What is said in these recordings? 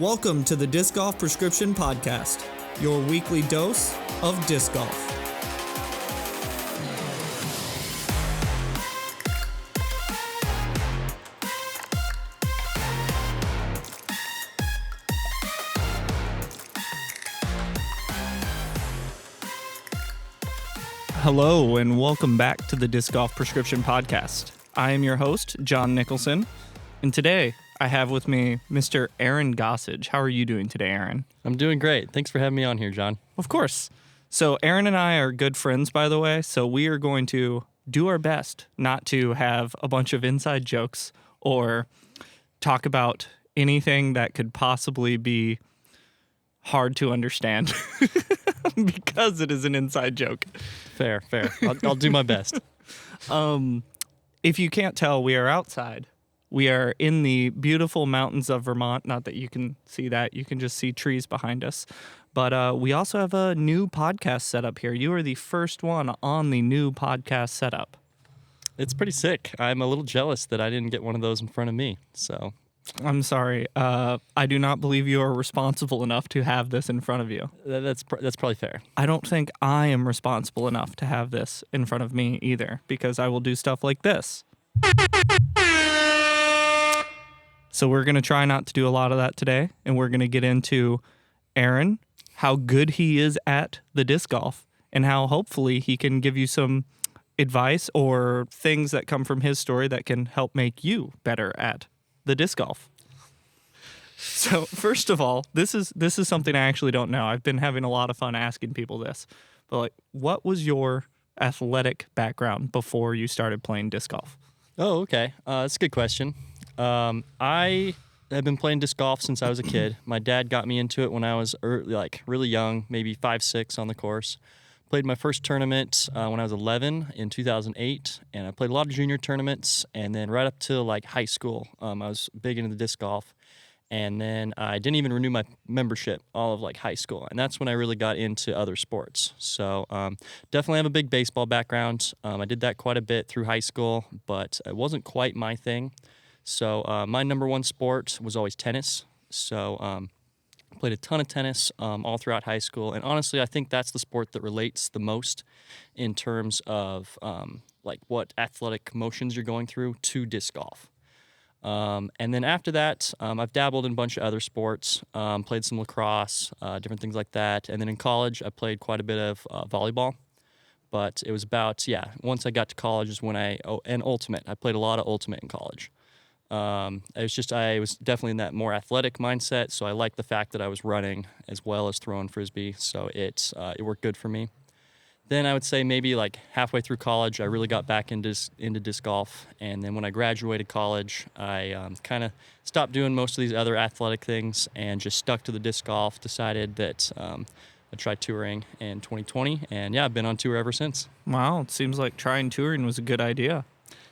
Welcome to the Disc Golf Prescription Podcast, your weekly dose of disc golf. Hello, and welcome back to the Disc Golf Prescription Podcast. I am your host, John Nicholson, and today I have with me Mr. Aaron Gossage. How are you doing today, Aaron? I'm doing great. Thanks for having me on here, John. Of course. So Aaron and I are good friends, by the way, so we are going to do our best not to have a bunch of inside jokes or talk about anything that could possibly be hard to understand because it is an inside joke. Fair. I'll do my best. If you can't tell, we are outside. We are in the beautiful mountains of Vermont. Not that you can see that. You can just see trees behind us. But we also have a new podcast setup here. You are the first one on the new podcast setup. It's pretty sick. I'm a little jealous that I didn't get one of those in front of me. So I'm sorry. I do not believe you are responsible enough to have this in front of you. That's probably fair. I don't think I am responsible enough to have this in front of me either, because I will do stuff like this. So we're going to try not to do a lot of that today, and we're going to get into Aaron, how good he is at the disc golf, and how hopefully he can give you some advice or things that come from his story that can help make you better at the disc golf. So first of all, this is something I actually don't know. I've been having a lot of fun asking people this, but like, what was your athletic background before you started playing disc golf? Oh, okay. That's a good question. I have been playing disc golf since I was a kid. My dad got me into it when I was really young, maybe 5, 6 on the course. Played my first tournament when I was 11 in 2008, and I played a lot of junior tournaments, and then right up to high school, I was big into the disc golf, and then I didn't even renew my membership all of high school, and that's when I really got into other sports. So definitely have a big baseball background. I did that quite a bit through high school, but it wasn't quite my thing. So my number one sport was always tennis. So played a ton of tennis all throughout high school, and honestly, I think that's the sport that relates the most in terms of what athletic motions you're going through to disc golf. And then after that, I've dabbled in a bunch of other sports, played some lacrosse, different things like that. And then in college, I played quite a bit of volleyball. But it was about, once I got to college is when and ultimate. I played a lot of ultimate in college. I was definitely in that more athletic mindset, so I liked the fact that I was running as well as throwing frisbee, so it worked good for me. Then I would say maybe halfway through college, I really got back into disc golf, and then when I graduated college, I kind of stopped doing most of these other athletic things and just stuck to the disc golf, decided that I'd try touring in 2020, and I've been on tour ever since. Wow, it seems like trying touring was a good idea.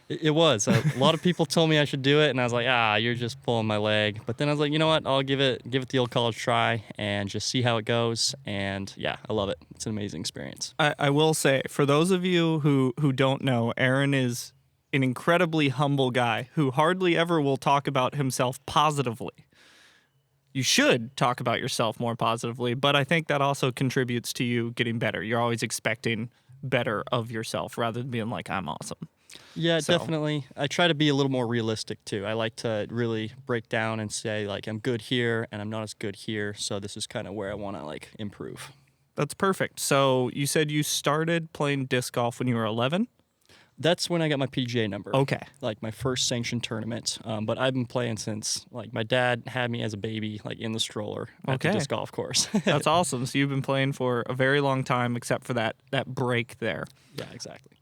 It was. A lot of people told me I should do it, and I was like, you're just pulling my leg. But then I was like, you know what? I'll give it the old college try and just see how it goes. And I love it. It's an amazing experience. I will say, for those of you who don't know, Aaron is an incredibly humble guy who hardly ever will talk about himself positively. You should talk about yourself more positively, but I think that also contributes to you getting better. You're always expecting better of yourself rather than being like, I'm awesome. Yeah, definitely. I try to be a little more realistic, too. I like to really break down and say, I'm good here, and I'm not as good here, so this is kind of where I want to, improve. That's perfect. So you said you started playing disc golf when you were 11? That's when I got my PGA number. Okay. My first sanctioned tournament. But I've been playing since, my dad had me as a baby, in the stroller at the disc golf course. That's awesome. So you've been playing for a very long time, except for that break there. Yeah, exactly.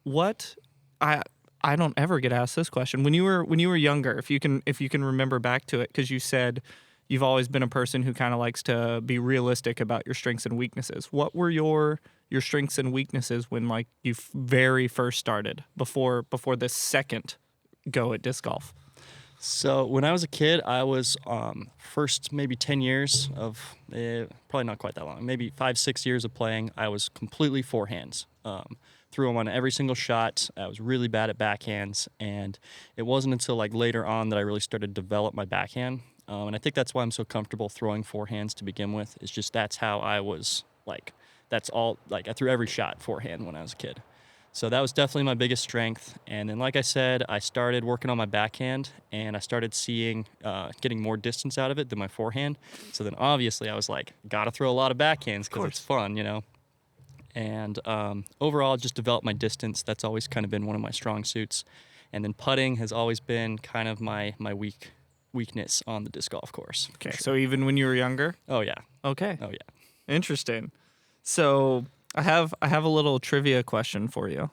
I don't ever get asked this question. When you were younger, if you can remember back to it, because you said you've always been a person who kind of likes to be realistic about your strengths and weaknesses. What were your strengths and weaknesses when you very first started before this second go at disc golf? So when I was a kid, I was first maybe 10 years of probably not quite that long, maybe 5, 6 years of playing. I was completely forehands. Threw them on every single shot. I was really bad at backhands, and it wasn't until later on that I really started to develop my backhand. And I think that's why I'm so comfortable throwing forehands to begin with. It's just that's how I was that's all, I threw every shot forehand when I was a kid. So that was definitely my biggest strength. And then, like I said, I started working on my backhand, and I started getting more distance out of it than my forehand. So then obviously I was like, got to throw a lot of backhands because it's fun, And overall, just developed my distance. That's always kind of been one of my strong suits. And then putting has always been kind of my weakness on the disc golf course. Okay, so even when you were younger? Oh, yeah. Okay. Oh, yeah. Interesting. So I have a little trivia question for you.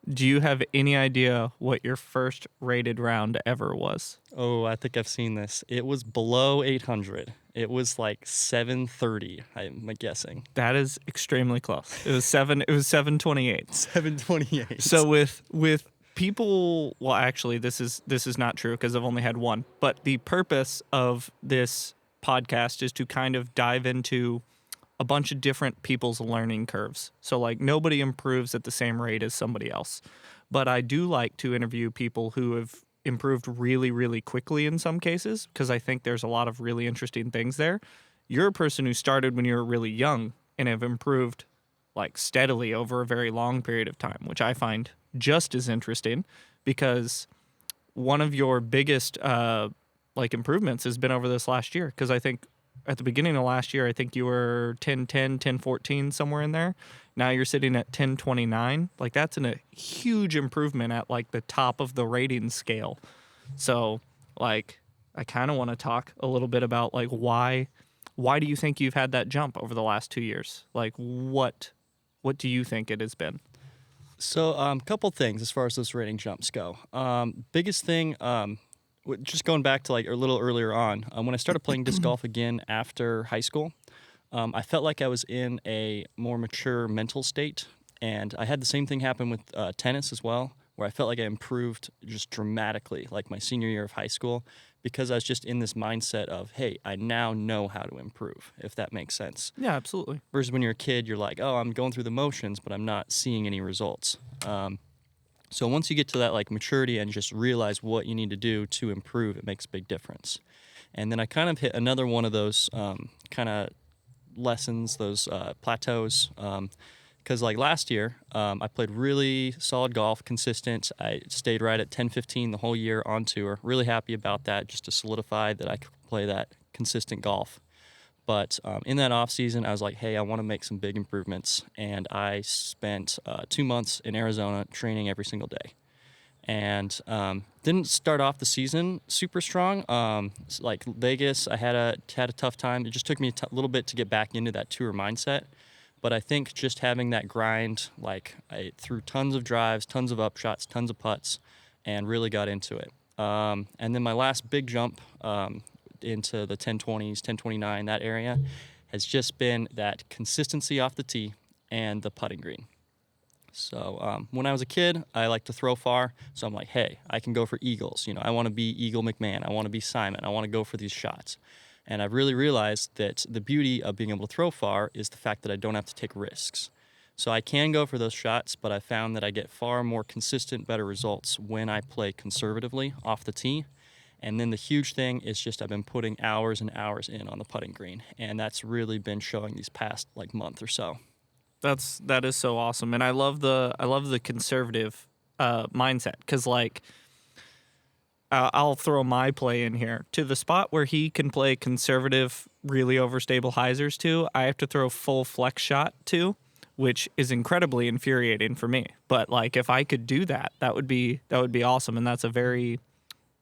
Do you have any idea what your first rated round ever was? Oh, I think I've seen this. It was below 800. It was like 730, I'm guessing. That is extremely close. It was 728. 728. So with people, well, actually this is not true because I've only had one, but the purpose of this podcast is to kind of dive into a bunch of different people's learning curves. So like nobody improves at the same rate as somebody else. But I do like to interview people who have improved really, really quickly in some cases, because I think there's a lot of really interesting things there. You're a person who started when you were really young and have improved like steadily over a very long period of time, which I find just as interesting, because one of your biggest improvements has been over this last year. Because I think at the beginning of last year, I think you were 10-10, 10-14, somewhere in there. Now you're sitting at 10-29. Like that's a huge improvement at like the top of the rating scale. So like I kind of want to talk a little bit about like why do you think you've had that jump over the last 2 years? Like what do you think it has been? So couple things as far as those rating jumps go. Biggest thing, just going back to like a little earlier on, when I started playing disc golf again after high school, I felt like I was in a more mature mental state. And I had the same thing happen with tennis as well, where I felt like I improved just dramatically, like my senior year of high school, because I was just in this mindset of, hey, I now know how to improve, if that makes sense. Yeah, absolutely. Versus when you're a kid, you're like, oh, I'm going through the motions, but I'm not seeing any results. So once you get to that like maturity and just realize what you need to do to improve, it makes a big difference. And then I kind of hit another one of those kind of lessons, those plateaus. Because like last year, I played really solid golf, consistent. I stayed right at 10-15 the whole year on tour. Really happy about that, just to solidify that I could play that consistent golf. But in that off season, I was like, hey, I want to make some big improvements. And I spent 2 months in Arizona training every single day. And didn't start off the season super strong. Like Vegas, I had a tough time. It just took me a little bit to get back into that tour mindset. But I think just having that grind, like I threw tons of drives, tons of upshots, tons of putts, and really got into it. And then my last big jump into the 1020s, 1029, that area, has just been that consistency off the tee and the putting green. So when I was a kid, I liked to throw far. So I'm like, hey, I can go for eagles. I want to be Eagle McMahon. I want to be Simon. I want to go for these shots. And I've really realized that the beauty of being able to throw far is the fact that I don't have to take risks. So I can go for those shots, but I found that I get far more consistent, better results when I play conservatively off the tee. And then the huge thing is just I've been putting hours and hours in on the putting green, and that's really been showing these past like month or so. That is so awesome, and I love the conservative mindset, because like I'll throw my play in here to the spot where he can play conservative, really overstable hyzers to. I have to throw full flex shot to, which is incredibly infuriating for me. But like if I could do that, that would be awesome, and that's a very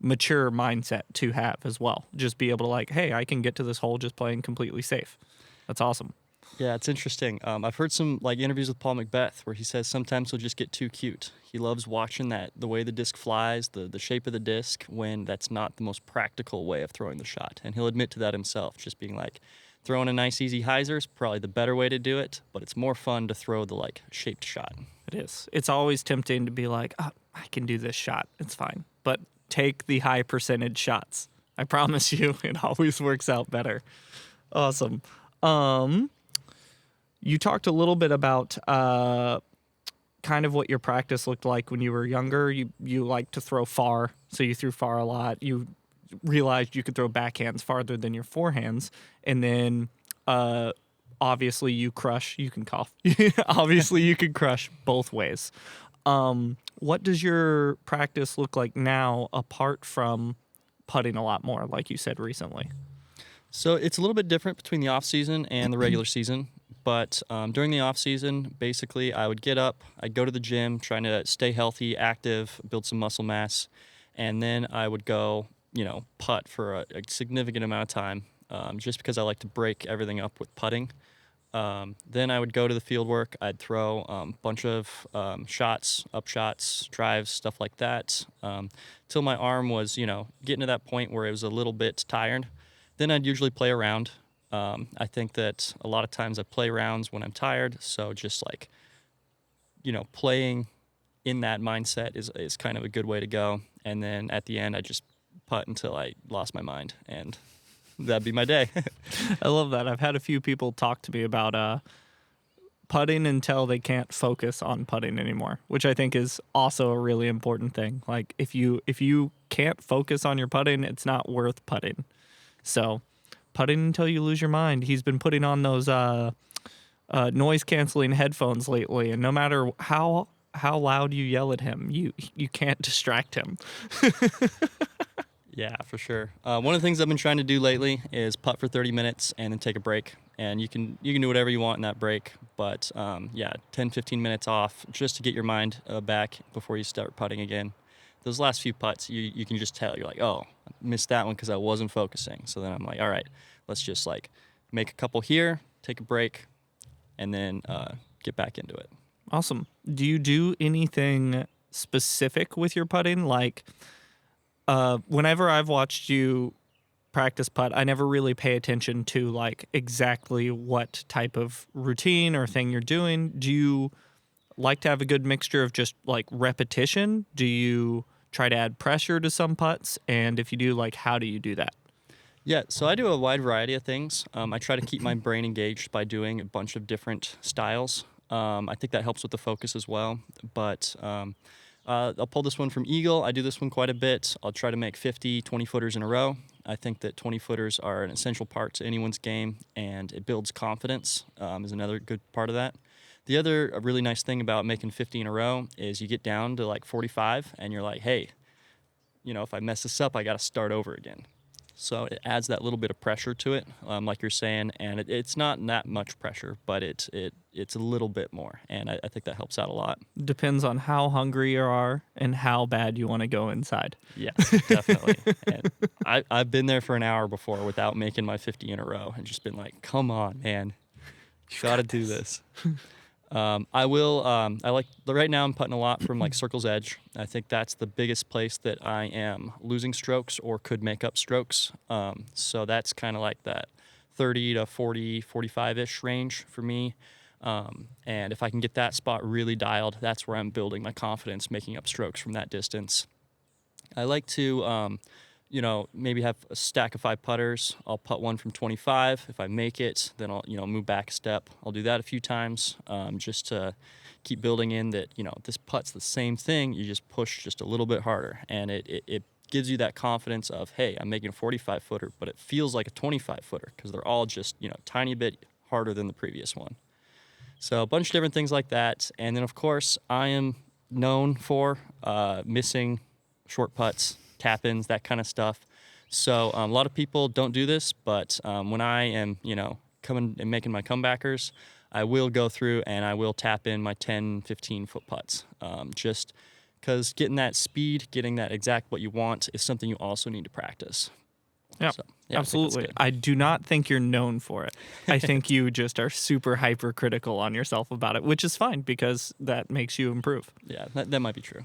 mature mindset to have as well. Just be able to like, hey, I can get to this hole just playing completely safe. That's awesome. Yeah, it's interesting. I've heard some like interviews with Paul Macbeth where he says sometimes he'll just get too cute. He loves watching the way the disc flies, the shape of the disc, when that's not the most practical way of throwing the shot. And he'll admit to that himself, just being like, throwing a nice easy hyzer is probably the better way to do it, but it's more fun to throw the like shaped shot. It is. It's always tempting to be like, oh, I can do this shot. It's fine. But take the high percentage shots. I promise you, it always works out better. Awesome. You talked a little bit about kind of what your practice looked like when you were younger. You like to throw far, so you threw far a lot. You realized you could throw backhands farther than your forehands, and then obviously you can cough. Obviously you can crush both ways. What does your practice look like now apart from putting a lot more, like you said recently? So it's a little bit different between the off season and the regular season. But during the off season, basically, I would get up, I'd go to the gym, trying to stay healthy, active, build some muscle mass, and then I would go, putt for a significant amount of time, just because I like to break everything up with putting. Then I would go to the field work. I'd throw a bunch of shots, up shots, drives, stuff like that, till my arm was, getting to that point where it was a little bit tired. Then I'd usually play around. I think that a lot of times I play rounds when I'm tired, so just like, playing in that mindset is kind of a good way to go. And then at the end, I just putt until I lost my mind, and that'd be my day. I love that. I've had a few people talk to me about putting until they can't focus on putting anymore, which I think is also a really important thing. Like if you can't focus on your putting, it's not worth putting. So putting until you lose your mind. He's been putting on those noise canceling headphones lately, and no matter how loud you yell at him, you can't distract him. Yeah, for sure. One of the things I've been trying to do lately is putt for 30 minutes and then take a break. And you can do whatever you want in that break, but 10, 15 minutes off just to get your mind back before you start putting again. Those last few putts, you can just tell. You're like, oh, I missed that one because I wasn't focusing. So then I'm like, all right, let's just like make a couple here, take a break, and then get back into it. Awesome. Do you do anything specific with your putting? Like, whenever I've watched you practice putt, I never really pay attention to like exactly what type of routine or thing you're doing. Do you like to have a good mixture of just like repetition? Do you try to add pressure to some putts? And if you do, like, how do you do that? Yeah, so I do a wide variety of things. I try to keep my brain engaged by doing a bunch of different styles. I think that helps with the focus as well. But I'll pull this one from Eagle. I do this one quite a bit. I'll try to make 50 20-footers in a row. I think that 20-footers are an essential part to anyone's game, and it builds confidence is another good part of that. The other really nice thing about making 50 in a row is you get down to like 45, and you're like, hey, if I mess this up, I got to start over again. So it adds that little bit of pressure to it, like you're saying, and it's not that much pressure, but it's a little bit more, and I think that helps out a lot. Depends on how hungry you are and how bad you want to go inside. Yes, definitely. And I've been there for an hour before without making my 50 in a row and just been like, come on, man, you got to do this. I like right now I'm putting a lot from like circle's edge. I think that's the biggest place that I am losing strokes or could make up strokes. So that's kind of like that 30 to 40, 45-ish range for me. And if I can get that spot really dialed, that's where I'm building my confidence, making up strokes from that distance. I like to, maybe have a stack of 5 putters. I'll putt one from 25. If I make it, then I'll, move back a step. I'll do that a few times just to keep building in that, this putt's the same thing. You just push just a little bit harder. And it gives you that confidence of, hey, I'm making a 45-footer, but it feels like a 25-footer because they're all just, tiny bit harder than the previous one. So a bunch of different things like that. And then, of course, I am known for missing short putts, tap-ins, that kind of stuff. So a lot of people don't do this, but when I am, coming and making my comebackers, I will go through and I will tap in my 10, 15-foot putts. Just because getting that speed, getting that exact what you want is something you also need to practice. Yeah, so, absolutely. I do not think you're known for it. I think you just are super hypercritical on yourself about it, which is fine because that makes you improve. Yeah, that might be true.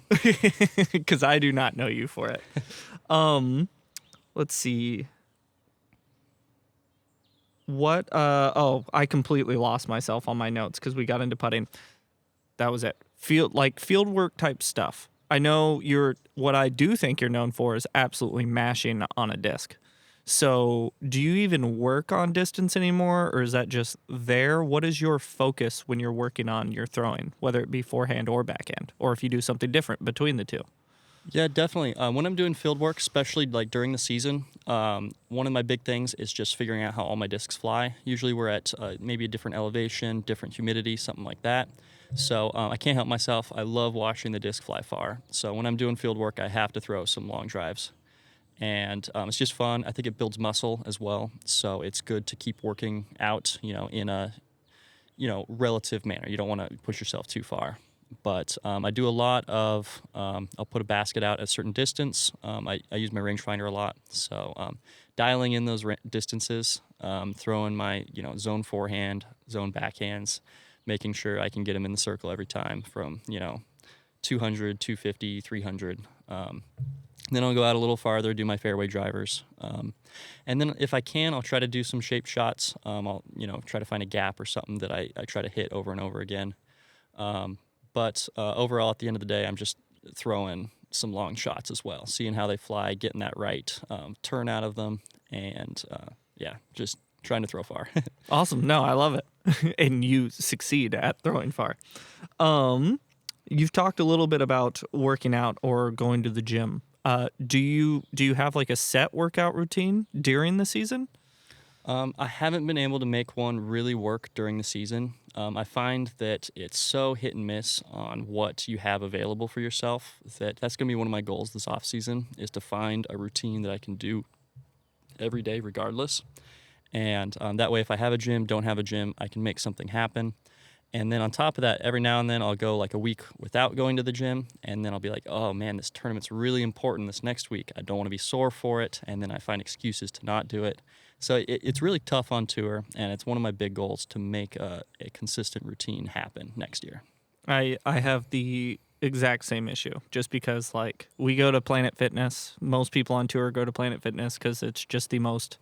Because I do not know you for it. Let's see. What? I completely lost myself on my notes because we got into putting. That was it. Field work type stuff. I know what I do think you're known for is absolutely mashing on a disc. So do you even work on distance anymore, or is that just there? What is your focus when you're working on your throwing, whether it be forehand or backhand, or if you do something different between the two? Yeah, definitely. When I'm doing field work, especially like during the season, one of my big things is just figuring out how all my discs fly. Usually we're at maybe a different elevation, different humidity, something like that. So I can't help myself. I love watching the disc fly far. So when I'm doing field work, I have to throw some long drives. And it's just fun. I think it builds muscle as well. So it's good to keep working out, in a relative manner. You don't want to push yourself too far. But I do a lot of, I'll put a basket out at a certain distance. I use my rangefinder a lot. So dialing in those distances, throwing my, zone forehand, zone backhands, making sure I can get them in the circle every time from, 200, 250, 300. Then I'll go out a little farther, do my fairway drivers. And then if I can, I'll try to do some shaped shots. I'll, try to find a gap or something that I try to hit over and over again. But overall, at the end of the day, I'm just throwing some long shots as well, seeing how they fly, getting that right turn out of them, and just trying to throw far. Awesome. No, I love it. And you succeed at throwing far. You've talked a little bit about working out or going to the gym. Do you have like a set workout routine during the season? I haven't been able to make one really work during the season. I find that it's so hit and miss on what you have available for yourself that's going to be one of my goals this off season is to find a routine that I can do every day regardless. And that way, if I have a gym, don't have a gym, I can make something happen. And then on top of that, every now and then I'll go like a week without going to the gym. And then I'll be like, oh man, this tournament's really important this next week. I don't want to be sore for it. And then I find excuses to not do it. So it's really tough on tour. And it's one of my big goals to make a consistent routine happen next year. I have the exact same issue just because like we go to Planet Fitness. Most people on tour go to Planet Fitness because it's just the most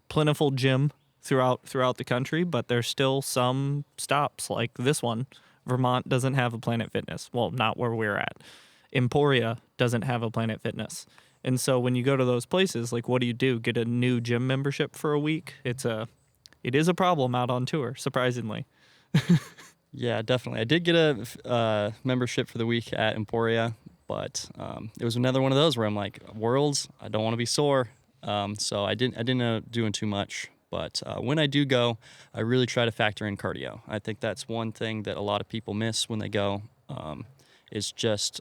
plentiful gym throughout the country, but there's still some stops like this one. Vermont doesn't have a Planet Fitness. Well, not where we're at. Emporia doesn't have a Planet Fitness. And so when you go to those places, like what do? Get a new gym membership for a week? It is a problem out on tour, surprisingly. Yeah, definitely. I did get a membership for the week at Emporia, but it was another one of those where I'm like, Worlds, I don't want to be sore. So I didn't end up doing too much. But when I do go, I really try to factor in cardio. I think that's one thing that a lot of people miss when they go, is just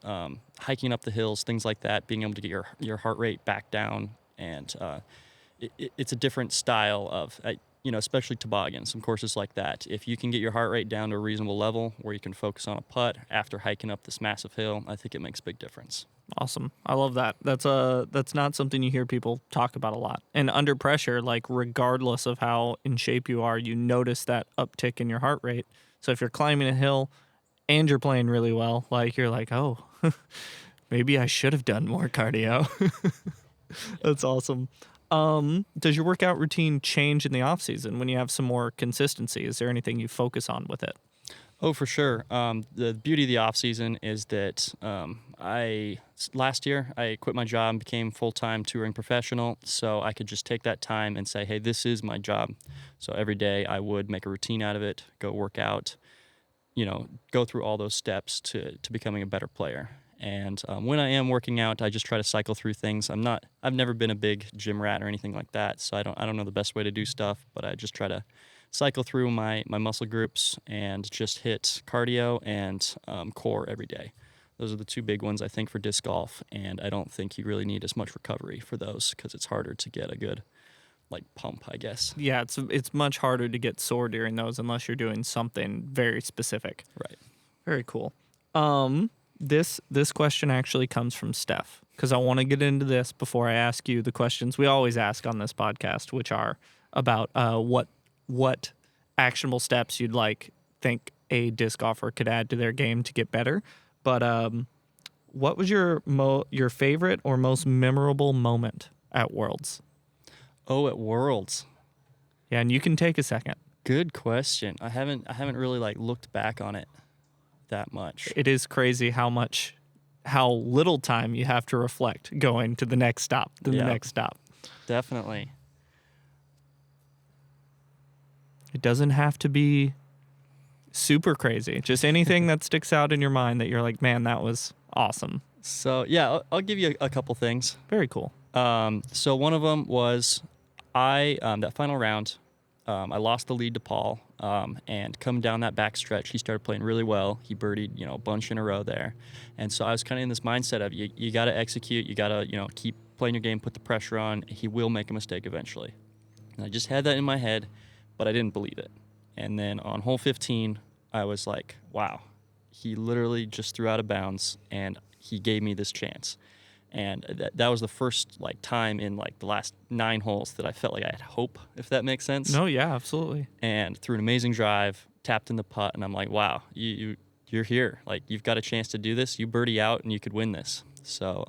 hiking up the hills, things like that, being able to get your heart rate back down. And it's a different style of, especially toboggans, some courses like that. If you can get your heart rate down to a reasonable level where you can focus on a putt after hiking up this massive hill, I think it makes a big difference. Awesome. I love that. That's not something you hear people talk about a lot. And under pressure, like regardless of how in shape you are, you notice that uptick in your heart rate. So if you're climbing a hill and you're playing really well, like you're like, oh, maybe I should have done more cardio. That's awesome. Does your workout routine change in the off season when you have some more consistency? Is there anything you focus on with it? Oh, for sure. The beauty of the off season is that last year I quit my job and became full-time touring professional, so I could just take that time and say, hey, this is my job. So every day I would make a routine out of it, go work out, go through all those steps to becoming a better player. And when I am working out, I just try to cycle through things. I've never been a big gym rat or anything like that, so I don't know the best way to do stuff, but I just try to cycle through my muscle groups and just hit cardio and core every day. Those are the two big ones, I think, for disc golf, and I don't think you really need as much recovery for those because it's harder to get a good pump, I guess. Yeah, it's much harder to get sore during those unless you're doing something very specific. Right. Very cool. This question actually comes from Steph because I want to get into this before I ask you the questions we always ask on this podcast, which are about what actionable steps you'd think a disc golfer could add to their game to get better. But what was your favorite or most memorable moment at Worlds? Oh, at Worlds. Yeah, and you can take a second. Good question. I haven't really looked back on it that much. It is crazy how little time you have to reflect going to the next stop, the next stop. Definitely. It doesn't have to be super crazy. Just anything that sticks out in your mind that you're like, man, that was awesome. So yeah, I'll give you a couple things. Very cool. So one of them was that final round, I lost the lead to Paul, and coming down that back stretch, he started playing really well. He birdied, a bunch in a row there, and so I was kind of in this mindset of you got to execute, you got to keep playing your game, put the pressure on. He will make a mistake eventually, and I just had that in my head, but I didn't believe it. And then on hole 15, I was like, wow, he literally just threw out of bounds, and he gave me this chance. And that was the first time in the last 9 holes that I felt like I had hope, if that makes sense. No, yeah, absolutely. And threw an amazing drive, tapped in the putt, and I'm like, wow, you're here. You've got a chance to do this. You birdie out, and you could win this. So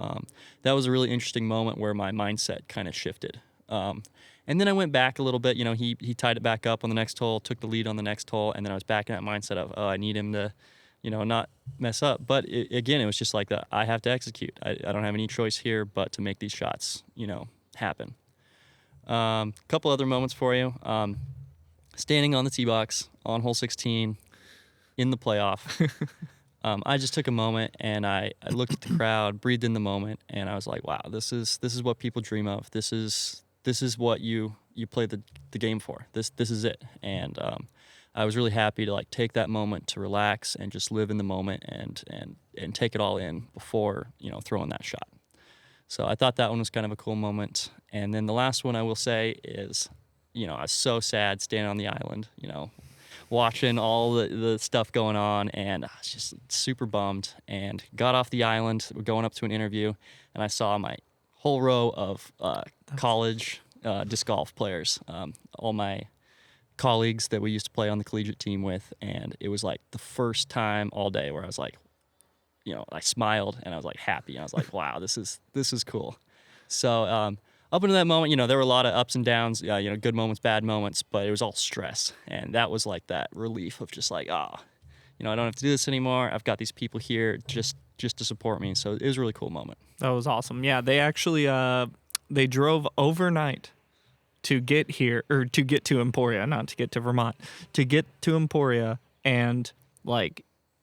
that was a really interesting moment where my mindset kind of shifted. And then I went back a little bit. He tied it back up on the next hole, took the lead on the next hole, and then I was back in that mindset of, I need him to not mess up. But again, it was just like that. I have to execute. I don't have any choice here but to make these shots, happen. Couple other moments for you. Standing on the tee box on hole 16 in the playoff. I just took a moment and I looked at the crowd, breathed in the moment, and I was like, wow, this is what people dream of. This is what you play the game for. This is it. And I was really happy to take that moment to relax and just live in the moment and take it all in before throwing that shot. So I thought that one was kind of a cool moment. And then the last one I will say is, I was so sad standing on the island, watching all the stuff going on, and I was just super bummed. And got off the island, we're going up to an interview, and I saw my whole row of college disc golf players, all my colleagues that we used to play on the collegiate team with, and it was the first time all day where I was like, I smiled and I was happy, and I was like, wow, this is cool. So up until that moment, there were a lot of ups and downs, good moments, bad moments, but it was all stress, and that was that relief of just I don't have to do this anymore. I've got these people here just to support me. So it was a really cool moment. That was awesome. Yeah, they actually they drove overnight to get here, or to get to Emporia, not to get to Vermont, to get to Emporia, and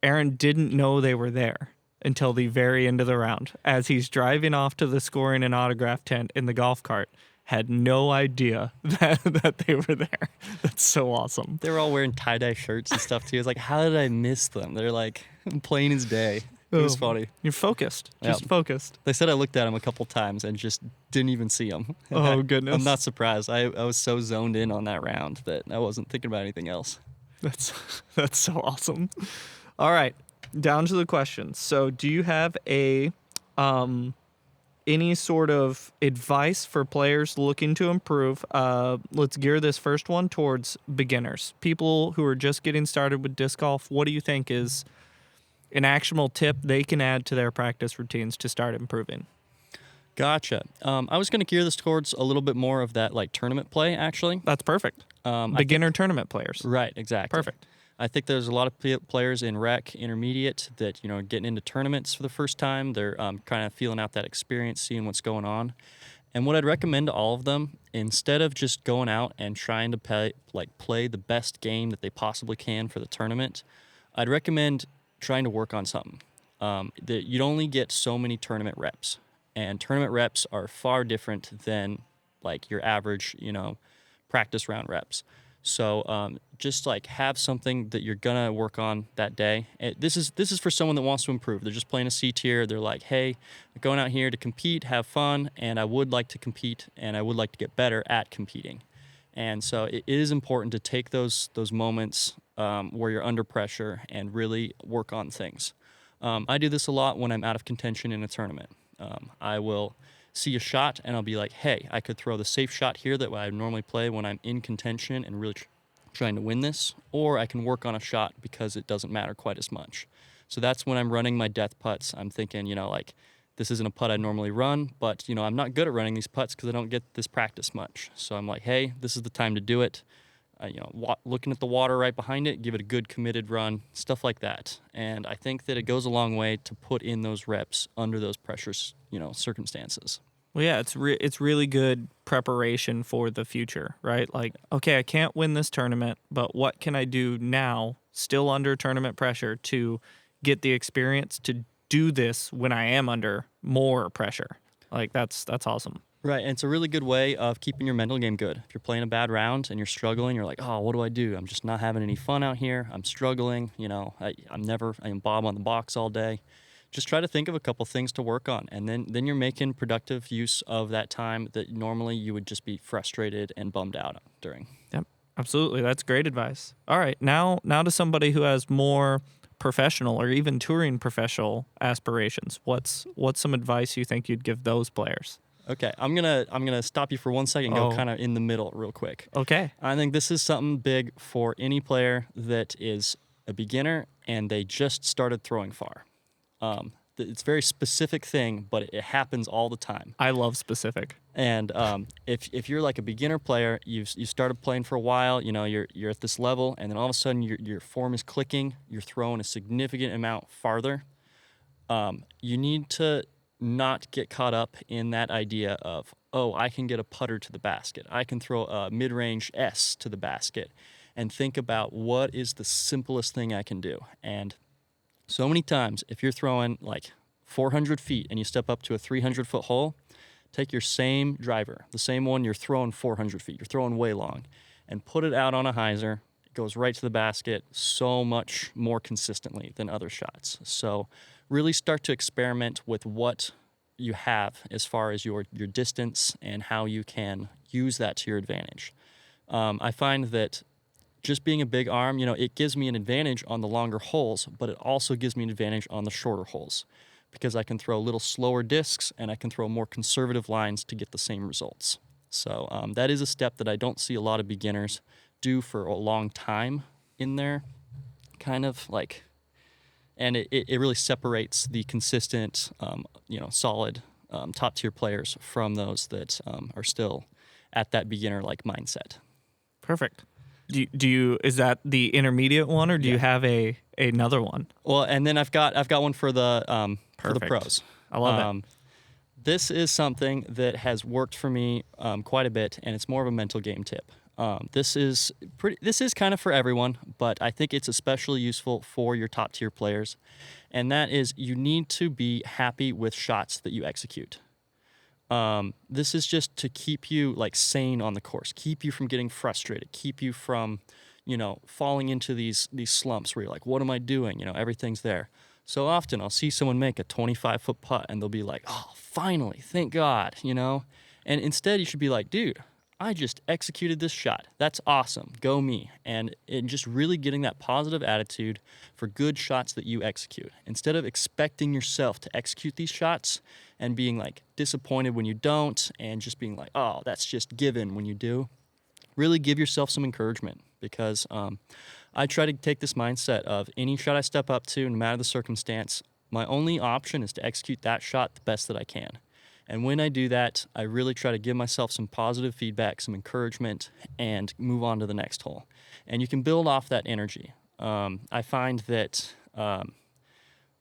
Aaron didn't know they were there until the very end of the round. As he's driving off to the scoring and autograph tent in the golf cart, had no idea that they were there. That's so awesome. They were all wearing tie-dye shirts and stuff too. It's how did I miss them? They're plain as day. It was funny. You're focused. Just focused. They said I looked at him a couple times and just didn't even see him. Oh, goodness. I'm not surprised. I was so zoned in on that round that I wasn't thinking about anything else. That's so awesome. All right, down to the questions. So do you have any sort of advice for players looking to improve? Let's gear this first one towards beginners, people who are just getting started with disc golf. What do you think is an actionable tip they can add to their practice routines to start improving? Gotcha. I was going to gear this towards a little bit more of that tournament play, actually. That's perfect. Beginner tournament players. Right, exactly. Perfect. I think there's a lot of players in rec, intermediate, that getting into tournaments for the first time. They're kind of feeling out that experience, seeing what's going on. And what I'd recommend to all of them, instead of just going out and trying to play the best game that they possibly can for the tournament, I'd recommend trying to work on something. That you'd only get so many tournament reps, and tournament reps are far different than your average, practice round reps. So just have something that you're gonna work on that day. This is for someone that wants to improve. They're just playing a C tier. They're hey, I'm going out here to compete, have fun, and I would like to compete, and I would like to get better at competing. And so it is important to take those moments where you're under pressure and really work on things. I do this a lot when I'm out of contention in a tournament. I will see a shot and I'll be hey, I could throw the safe shot here that I normally play when I'm in contention and really trying to win this, or I can work on a shot because it doesn't matter quite as much. So that's when I'm running my death putts. I'm thinking, this isn't a putt I normally run, but I'm not good at running these putts because I don't get this practice much. So I'm hey, this is the time to do it. Looking at the water right behind it, give it a good committed run, stuff like that. And I think that it goes a long way to put in those reps under those pressures, circumstances. Well, yeah, it's really good preparation for the future, right? Okay, I can't win this tournament, but what can I do now, still under tournament pressure, to get the experience to do this when I am under more pressure. Like that's awesome. Right, and it's a really good way of keeping your mental game good. If you're playing a bad round and you're struggling, you're like, oh, what do I do? I'm just not having any fun out here. I'm struggling. I'm Bob on the box all day. Just try to think of a couple things to work on, and then you're making productive use of that time that normally you would just be frustrated and bummed out during. Yep, absolutely. That's great advice. All right, now to somebody who has more professional or even touring professional aspirations. What's some advice you think you'd give those players? Okay, I'm gonna stop you for 1 second and go Oh. kind of in the middle real quick. Okay. I think this is something big for any player that is a beginner and they just started throwing far. It's a very specific thing, but it happens all the time. I love specific. And if you're like a beginner player, you started playing for a while, you're at this level, and then all of a sudden your form is clicking, you're throwing a significant amount farther. You need to not get caught up in that idea of, oh, I can get a putter to the basket, I can throw a mid-range S to the basket, and think about what is the simplest thing I can do. And so many times, if you're throwing like 400 feet and you step up to a 300-foot hole, take your same driver, the same one you're throwing 400 feet, you're throwing way long, and put it out on a hyzer. It goes right to the basket so much more consistently than other shots. So really start to experiment with what you have as far as your distance and how you can use that to your advantage. I find that just being a big arm, it gives me an advantage on the longer holes, but it also gives me an advantage on the shorter holes because I can throw little slower discs and I can throw more conservative lines to get the same results. So that is a step that I don't see a lot of beginners do for a long time in there, kind of like, and it really separates the consistent, solid top-tier players from those that are still at that beginner-like mindset. Perfect. Do you is that the intermediate one, or do you have another one? Well, and then I've got one for the pros. I love it. This is something that has worked for me quite a bit, and it's more of a mental game tip. This is kind of for everyone, but I think it's especially useful for your top tier players, and that is you need to be happy with shots that you execute. This is just to keep you like sane on the course, keep you from getting frustrated, keep you from, falling into these slumps where you're like, what am I doing? Everything's there. So often I'll see someone make a 25-foot putt and they'll be like, oh, finally, thank God, And instead you should be like, dude, I just executed this shot. That's awesome. Go me. And just really getting that positive attitude for good shots that you execute. Instead of expecting yourself to execute these shots and being like disappointed when you don't and just being like, oh, that's just given when you do, really give yourself some encouragement because I try to take this mindset of any shot I step up to, no matter the circumstance, my only option is to execute that shot the best that I can. And when I do that, I really try to give myself some positive feedback, some encouragement, and move on to the next hole. And you can build off that energy. I find that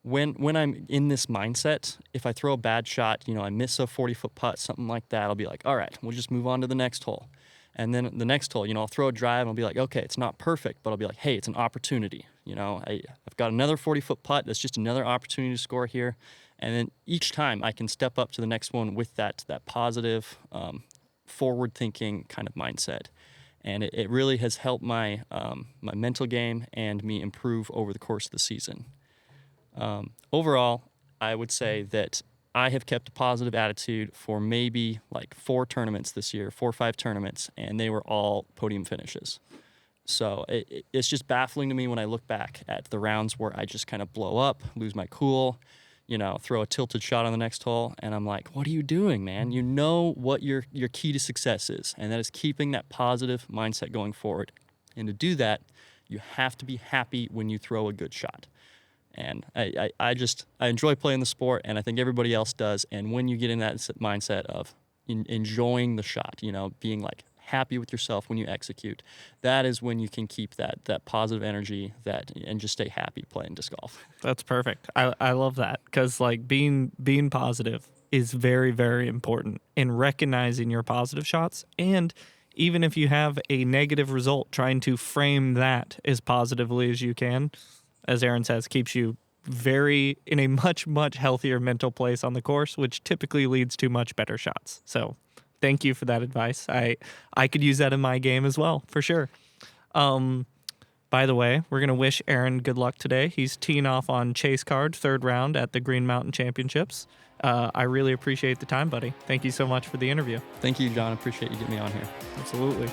when I'm in this mindset, if I throw a bad shot, I miss a 40-foot putt, something like that, I'll be like, all right, we'll just move on to the next hole. And then the next hole, I'll throw a drive and I'll be like, okay, it's not perfect, but I'll be like, hey, it's an opportunity. I've got another 40-foot putt. That's just another opportunity to score here. And then each time I can step up to the next one with that positive, forward-thinking kind of mindset. And it really has helped my mental game and me improve over the course of the season. Overall, I would say that I have kept a positive attitude for maybe like 4 tournaments this year, 4 or 5 tournaments, and they were all podium finishes. So it's just baffling to me when I look back at the rounds where I just kind of blow up, lose my cool, throw a tilted shot on the next hole, and I'm like, what are you doing, man? You know what your key to success is, and that is keeping that positive mindset going forward. And to do that, you have to be happy when you throw a good shot. And I enjoy playing the sport, and I think everybody else does. And when you get in that mindset of enjoying the shot, being like happy with yourself when you execute, that is when you can keep that positive energy and just stay happy playing disc golf. That's perfect. I love that because like being positive is very, very important in recognizing your positive shots. And even if you have a negative result, trying to frame that as positively as you can, as Aaron says, keeps you in a much, much healthier mental place on the course, which typically leads to much better shots. So thank you for that advice. I could use that in my game as well, for sure. By the way, we're going to wish Aaron good luck today. He's teeing off on Chase Card, 3rd round at the Green Mountain Championships. I really appreciate the time, buddy. Thank you so much for the interview. Thank you, John. Appreciate you getting me on here. Absolutely.